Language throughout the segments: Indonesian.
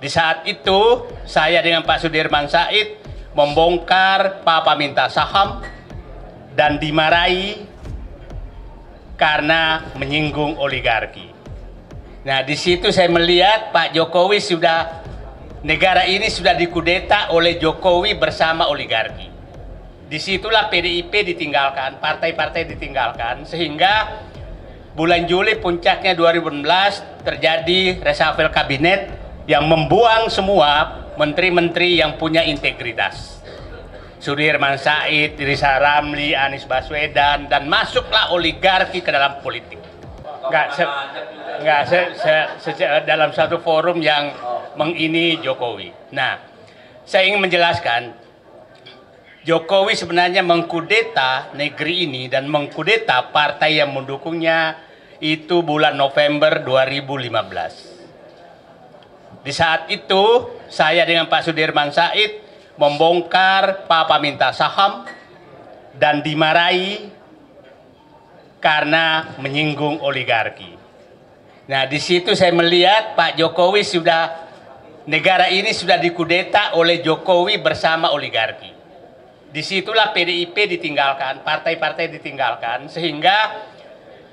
Di saat itu, saya dengan Pak Sudirman Said membongkar Papa minta saham dan dimarahi karena menyinggung oligarki. Nah, di situ saya melihat Pak Jokowi negara ini sudah dikudeta oleh Jokowi bersama oligarki. Disitulah PDIP ditinggalkan, partai-partai ditinggalkan, sehingga bulan Juli puncaknya 2016 terjadi reshuffle kabinet yang membuang semua menteri-menteri yang punya integritas. Sudirman Said, Rizal Ramli, Anies Baswedan, dan masuklah oligarki ke dalam politik. Dalam satu forum yang mengini Jokowi. Nah, saya ingin menjelaskan, Jokowi sebenarnya mengkudeta negeri ini dan mengkudeta partai yang mendukungnya itu bulan November 2015. Di saat itu, saya dengan Pak Sudirman Said membongkar Papa minta saham dan dimarahi karena menyinggung oligarki. Nah, di situ saya melihat Pak Jokowi negara ini sudah dikudeta oleh Jokowi bersama oligarki. Disitulah PDIP ditinggalkan, partai-partai ditinggalkan, sehingga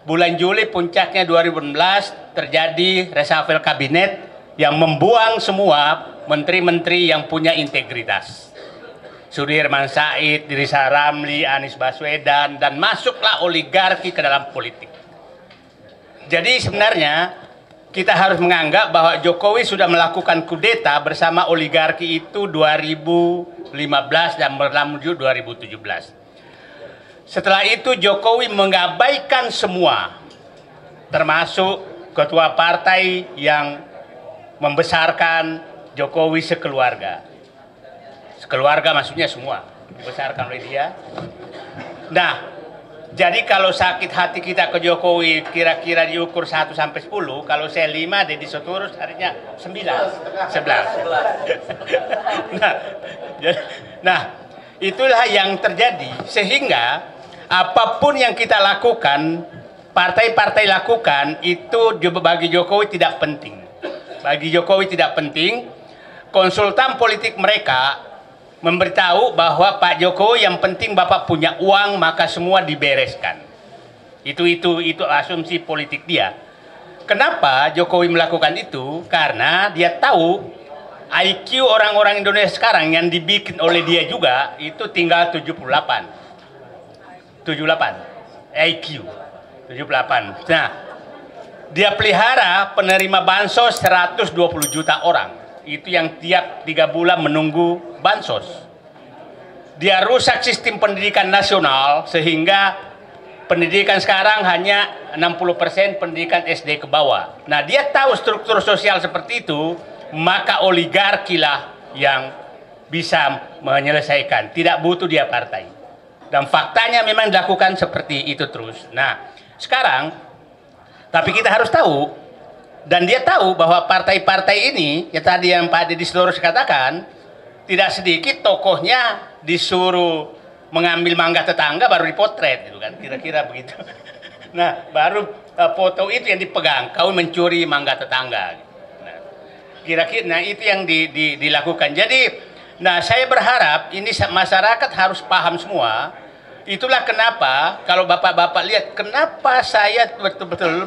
bulan Juli puncaknya 2016 terjadi reshuffle kabinet yang membuang semua menteri-menteri yang punya integritas. Sudirman Said, Rizal Ramli, Anies Baswedan, dan masuklah oligarki ke dalam politik. Jadi sebenarnya kita harus menganggap bahwa Jokowi sudah melakukan kudeta bersama oligarki itu 2015 dan menuju 2017. Setelah itu Jokowi mengabaikan semua, termasuk ketua partai yang membesarkan Jokowi sekeluarga. Sekeluarga maksudnya semua dibesarkan oleh dia. Nah, jadi kalau sakit hati kita ke Jokowi kira-kira diukur 1 sampai 10, kalau saya 5, Deddy Sitorus harinya 9, 11. Nah, itulah yang terjadi, sehingga apapun yang kita lakukan, partai-partai lakukan, itu bagi Jokowi tidak penting. Bagi Jokowi tidak penting. Konsultan politik mereka memberitahu bahwa Pak Jokowi yang penting Bapak punya uang maka semua dibereskan. Itu asumsi politik dia. Kenapa Jokowi melakukan itu? Karena dia tahu IQ orang-orang Indonesia sekarang yang dibikin oleh dia juga itu tinggal 78 IQ 78. Nah, dia pelihara penerima bansos 120 juta orang. Itu yang tiap 3 bulan menunggu bansos. Dia rusak sistem pendidikan nasional sehingga pendidikan sekarang hanya 60% pendidikan SD ke bawah. Nah, dia tahu struktur sosial seperti itu, maka oligarki lah yang bisa menyelesaikan. Tidak butuh dia partai. Dan faktanya memang dilakukan seperti itu terus. Nah, sekarang tapi kita harus tahu, dan dia tahu bahwa partai-partai ini, ya tadi yang Pak Deddy Sitorus katakan, tidak sedikit tokohnya disuruh mengambil mangga tetangga baru dipotret, gitu kan, kira-kira begitu. Nah, baru foto itu yang dipegang, kau mencuri mangga tetangga. Nah, kira-kira, nah itu yang dilakukan. Jadi, nah saya berharap ini masyarakat harus paham semua. Itulah kenapa kalau bapak-bapak lihat kenapa saya betul-betul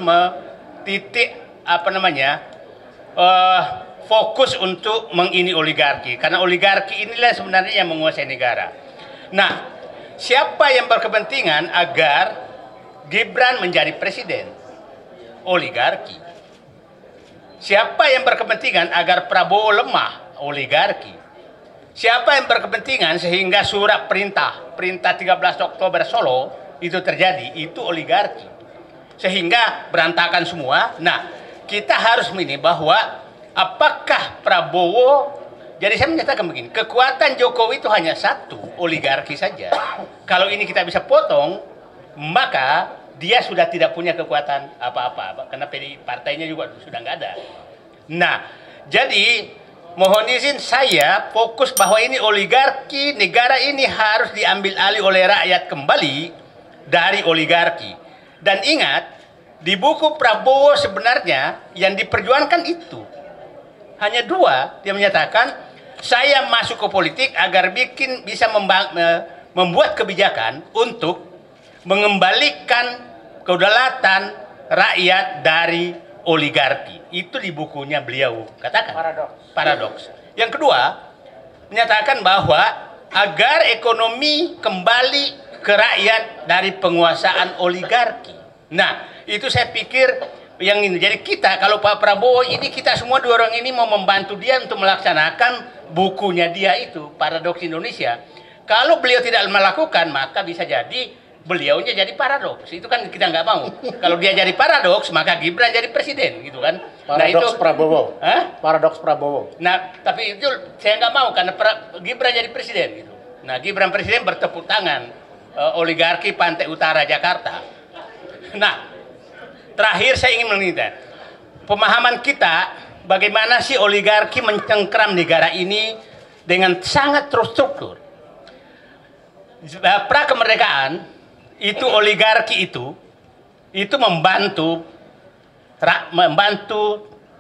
fokus untuk mengini oligarki, karena oligarki inilah sebenarnya yang menguasai negara. Nah, siapa yang berkepentingan agar Gibran menjadi presiden? Oligarki. Siapa yang berkepentingan agar Prabowo lemah? Oligarki. Siapa yang berkepentingan sehingga surat perintah 13 Oktober Solo itu terjadi? Itu oligarki. Sehingga berantakan semua. Nah, kita harus ini bahwa apakah Prabowo, jadi saya menyatakan begini, kekuatan Jokowi itu hanya satu, oligarki saja. Kalau ini kita bisa potong, maka dia sudah tidak punya kekuatan apa-apa, karena partainya juga sudah nggak ada. Nah, jadi mohon izin saya fokus bahwa ini oligarki, negara ini harus diambil alih oleh rakyat kembali dari oligarki. Dan ingat, di buku Prabowo sebenarnya yang diperjuangkan itu Hanya dua, dia menyatakan saya masuk ke politik agar bisa membuat kebijakan untuk mengembalikan kedaulatan rakyat dari oligarki. Itu di bukunya beliau katakan. Paradoks. Yang kedua, menyatakan bahwa agar ekonomi kembali ke rakyat dari penguasaan oligarki. Nah, itu saya pikir yang ini. Jadi kita, kalau Pak Prabowo ini, kita semua dua orang ini mau membantu dia untuk melaksanakan bukunya dia itu, Paradoks Indonesia. Kalau beliau tidak melakukan, maka bisa jadi beliaunya jadi paradoks. Itu kan kita nggak mau. Kalau dia jadi paradoks, maka Gibran jadi presiden, gitu kan. Paradoks Prabowo. Hah? Paradoks Prabowo. Nah, tapi itu saya nggak mau karena Gibran jadi presiden, gitu. Nah, Gibran presiden bertepuk tangan oligarki Pantai Utara Jakarta. Nah, terakhir saya ingin meminta pemahaman kita bagaimana sih oligarki mencengkram negara ini dengan sangat terstruktur. Pra kemerdekaan itu oligarki itu membantu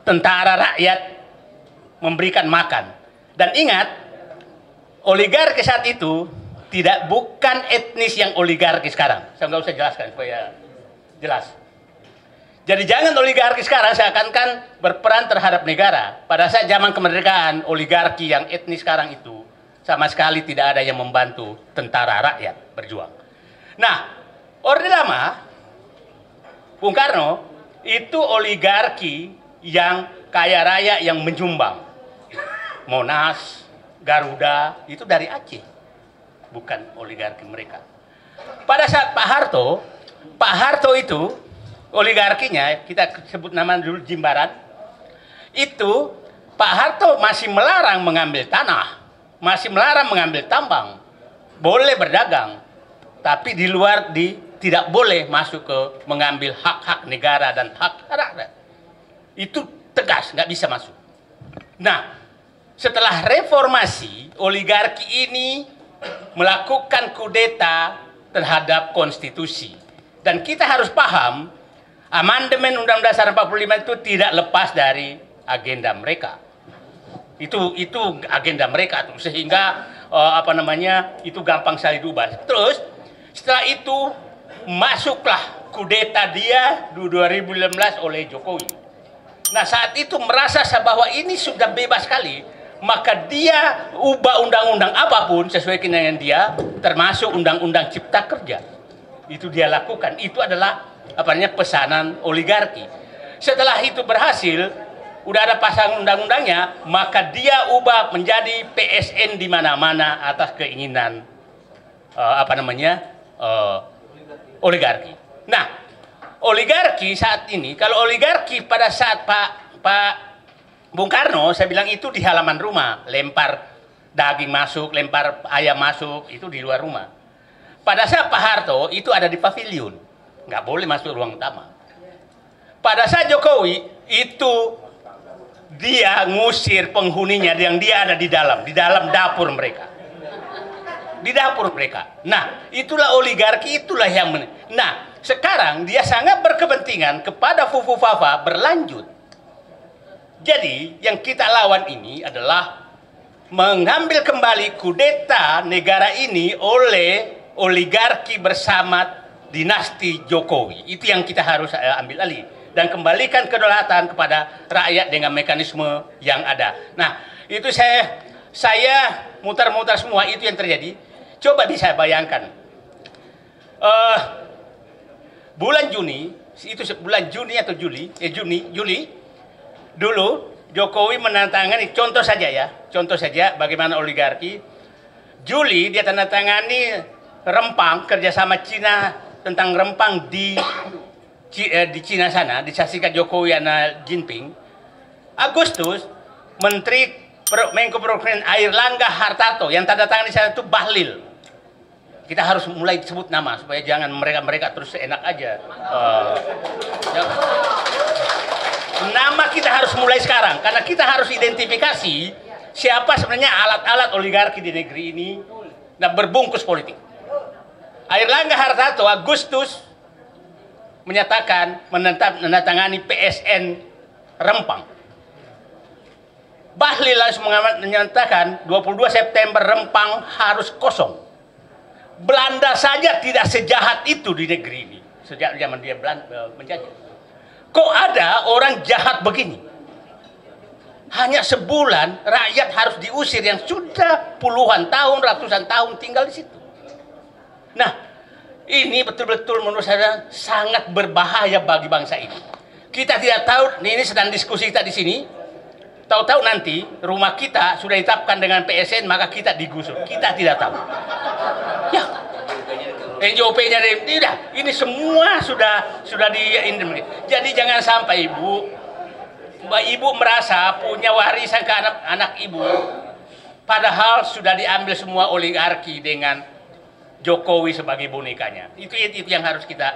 tentara rakyat memberikan makan. Dan ingat, oligarki saat itu bukan etnis yang oligarki sekarang. Saya nggak usah jelaskan supaya jelas. Jadi jangan oligarki sekarang seakan-akan berperan terhadap negara. Pada saat zaman kemerdekaan, oligarki yang etnis sekarang itu sama sekali tidak ada yang membantu tentara rakyat berjuang. Nah, Orde Lama, Bung Karno, itu oligarki yang kaya raya yang menyumbang. Monas, Garuda, itu dari Aceh. Bukan oligarki mereka. Pada saat Pak Harto itu oligarkinya, kita sebut nama dulu Jimbaran, itu Pak Harto masih melarang mengambil tanah, masih melarang mengambil tambang, boleh berdagang, tapi di luar tidak boleh masuk ke mengambil hak-hak negara dan hak rakyat. Itu tegas, nggak bisa masuk. Nah, setelah reformasi, oligarki ini melakukan kudeta terhadap konstitusi. Dan kita harus paham, amandemen Undang-Undang Dasar 45 itu tidak lepas dari agenda mereka. Itu agenda mereka tuh, sehingga itu gampang sekali diubah. Terus setelah itu masuklah kudeta dia 2016 oleh Jokowi. Nah, saat itu merasa bahwa ini sudah bebas sekali, maka dia ubah undang-undang apapun sesuai dengan dia, termasuk undang-undang Cipta Kerja. Itu dia lakukan. Itu adalah pesanan oligarki. Setelah itu berhasil, udah ada pasang undang-undangnya, maka dia ubah menjadi PSN di mana-mana atas keinginan oligarki. Nah, oligarki saat ini, kalau oligarki pada saat Pak Bung Karno, saya bilang itu di halaman rumah, lempar daging masuk, lempar ayam masuk, itu di luar rumah. Pada saat Pak Harto itu ada di pavilion, nggak boleh masuk ruang utama. Pada saat Jokowi itu dia ngusir penghuninya yang dia ada di dalam dapur mereka. Di dapur mereka. Nah, itulah oligarki, itulah yang Nah, sekarang dia sangat berkepentingan kepada Fufu Fafa berlanjut. Jadi, yang kita lawan ini adalah mengambil kembali kudeta negara ini oleh oligarki bersama dinasti Jokowi. Itu yang kita harus ambil alih. Dan kembalikan kedaulatan kepada rakyat dengan mekanisme yang ada. Nah, itu saya mutar-mutar semua itu yang terjadi. Coba bisa bayangkan. Bulan Juni, itu bulan Juni atau Juli, dulu Jokowi menandatangani, contoh saja bagaimana oligarki. Juli dia tandatangani Rempang, kerjasama Cina tentang Rempang di Cina sana, disaksikan Jokowi dan Jinping. Agustus, Menko Perekonomian Airlangga Hartarto yang tanda tangan di sana itu Bahlil. Kita harus mulai sebut nama supaya jangan mereka terus enak aja. Nama kita harus mulai sekarang karena kita harus identifikasi siapa sebenarnya alat-alat oligarki di negeri ini dan berbungkus politik. Airlangga Hartarto Agustus menanyatangani PSN Rempang. Bahlil langsung menyatakan 22 September Rempang harus kosong. Belanda saja tidak sejahat itu di negeri ini sejak zaman dia menjajah. Kok ada orang jahat begini? Hanya sebulan rakyat harus diusir yang sudah puluhan tahun, ratusan tahun tinggal di situ. Nah, ini betul-betul menurut saya sangat berbahaya bagi bangsa ini. Kita tidak tahu, ini sedang diskusi kita di sini. Tahu-tahu nanti rumah kita sudah ditetapkan dengan PSN, maka kita digusur. Kita tidak tahu. Ya, NJOP-nya tidak. Ini semua sudah di. Jadi jangan sampai ibu merasa punya warisan ke anak ibu, padahal sudah diambil semua oligarki dengan Jokowi sebagai bonekanya. Itu yang harus kita